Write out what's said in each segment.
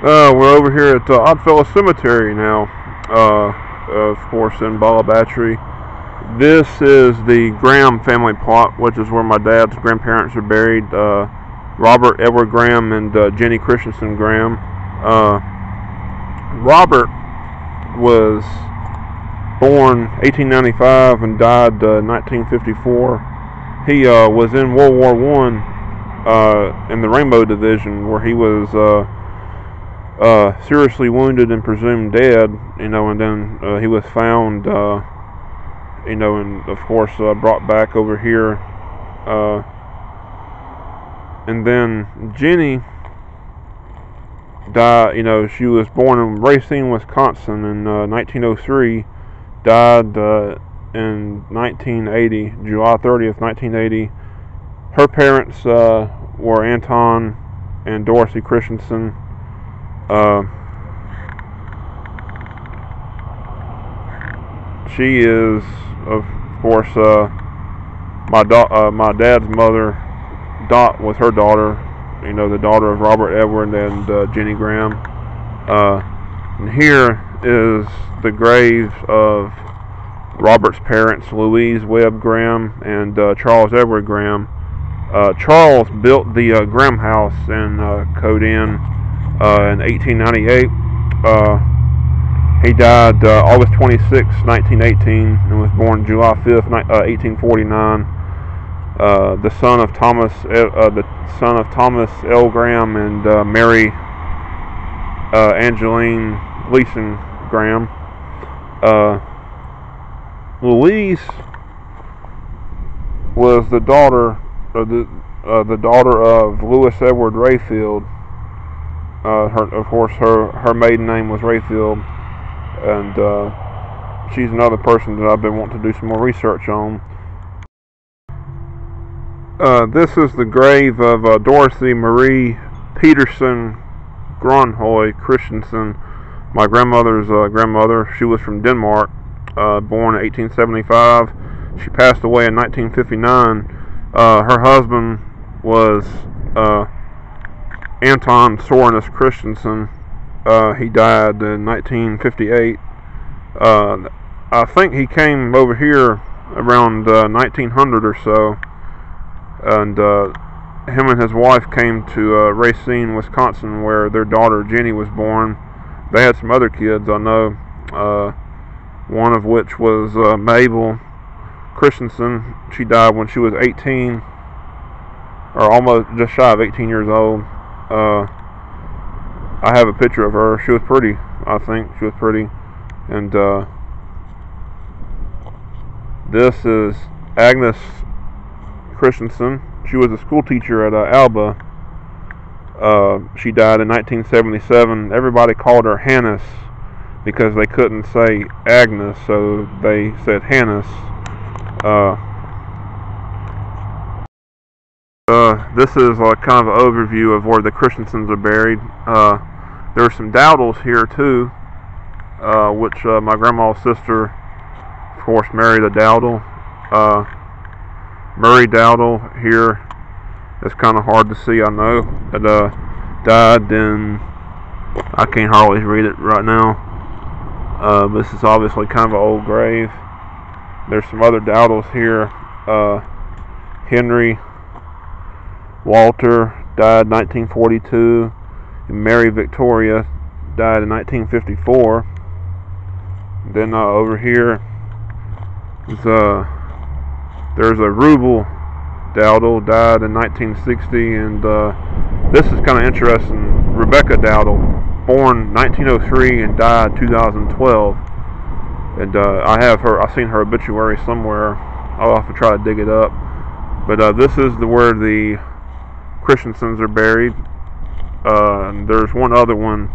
We're over here at Oddfellows Cemetery now, of course in Batre. This is the Graham family plot, which is where my dad's grandparents are buried, Robert Edward Graham and Jennie Christensen Graham. Robert was born 1895 and died 1954. He was in World War I in the Rainbow Division, where he was seriously wounded and presumed dead, and then he was found, and of course brought back over here. And then Jennie died, she was born in Racine, Wisconsin in 1903, died in 1980, July 30th, 1980. Her parents were Anton and Dorothy Christensen. She is, of course, my dad's mother. Dot was her daughter, the daughter of Robert Edward and Jennie Graham. And here is the graves of Robert's parents, Louise Webb Graham and Charles Edward Graham. Charles built the Graham House in Codin in 1898. He died August 26, 1918, and was born July 5th, 1849. The son of Thomas L. Graham and Mary Angeline Gleason Graham. Louise was the daughter of Louis Edward Rayfield. Her maiden name was Rayfield, and she's another person that I've been wanting to do some more research on. This is the grave of Dorothy Marie Peterson Gronhoy Christensen, my grandmother's grandmother. She was from Denmark, born in 1875. She passed away in 1959. Her husband was Anton Sorinus Christensen. He died in 1958. I think he came over here around 1900 or so. And him and his wife came to Racine, Wisconsin, where their daughter Jennie was born. They had some other kids, I know, one of which was Mabel Christensen. She died when she was 18, or almost just shy of 18 years old. I have a picture of her. She was pretty, I think. She was pretty. And this is Agnes Christensen. She was a school teacher at Alba. She died in 1977. Everybody called her Hannes because they couldn't say Agnes, so they said Hannes. This is kind of an overview of where the Christensens are buried. There are some Dowdles here too, which my grandma's sister, of course, married a Dowdle. Murray Dowdle here. It's kind of hard to see, I know. It died in, I can't hardly read it right now. This is obviously kind of an old grave. There's some other Dowdles here. Henry Walter died 1942. And Mary Victoria died in 1954. Then over here is there's a Rubel Dowdle, died in 1960, and this is kind of interesting. Rebecca Dowdle, born 1903 and died 2012. And I've seen her obituary somewhere. I'll have to try to dig it up. But this is where the Christensens are buried. And there's one other one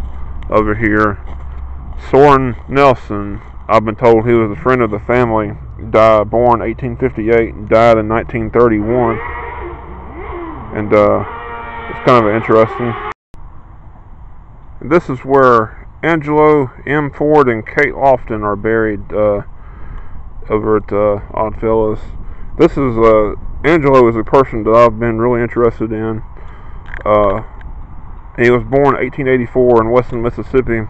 over here. Soren Nelson. I've been told he was a friend of the family. Born 1858 and died in 1931. And it's kind of interesting. And this is where Angelo M. Ford and Kate Lofton are buried over at Oddfellows. This is Angelo is a person that I've been really interested in. He was born in 1884 in Wesson, Mississippi,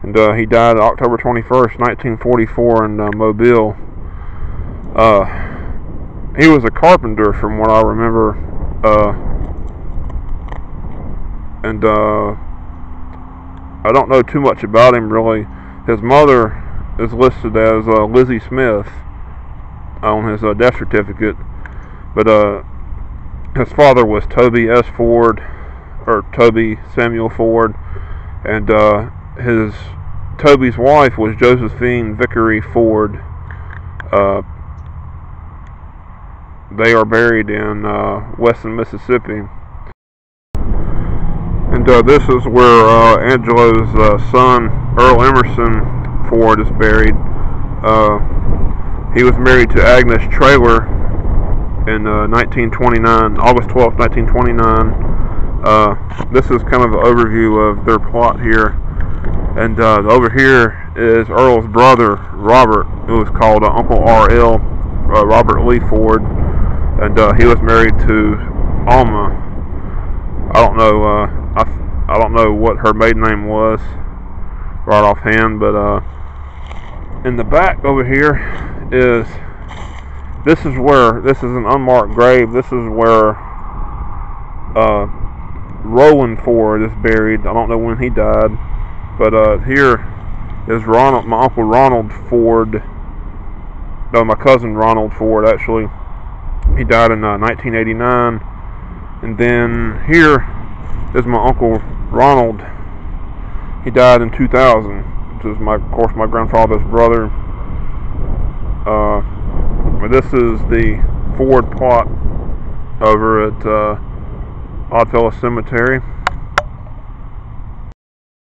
and he died October 21st, 1944 in Mobile. He was a carpenter from what I remember, and I don't know too much about him really. His mother is listed as Lizzie Smith on his death certificate, but his father was Tobe S. Ford, or Tobe Samuel Ford, and Tobe's wife was Josephine Vickery Ford. They are buried in Wesson, Mississippi. And this is where Angelo's son, Earl Emerson Ford, is buried. He was married to Agnes Traylor in 1929, August 12th, 1929. This is kind of an overview of their plot here. And over here is Earl's brother, Robert, who was called Uncle R.L., Robert Lee Ford. And he was married to Alma. I don't know. I don't know what her maiden name was right offhand, but in the back over here is this is an unmarked grave. This is where Roland Ford is buried. I don't know when he died, but here is my Uncle Ronald Ford. No, my cousin Ronald Ford actually. He died in 1989, and then here is my Uncle Ronald. He died in 2000, which is of course my grandfather's brother. This is the Ford plot over at Oddfellows Cemetery.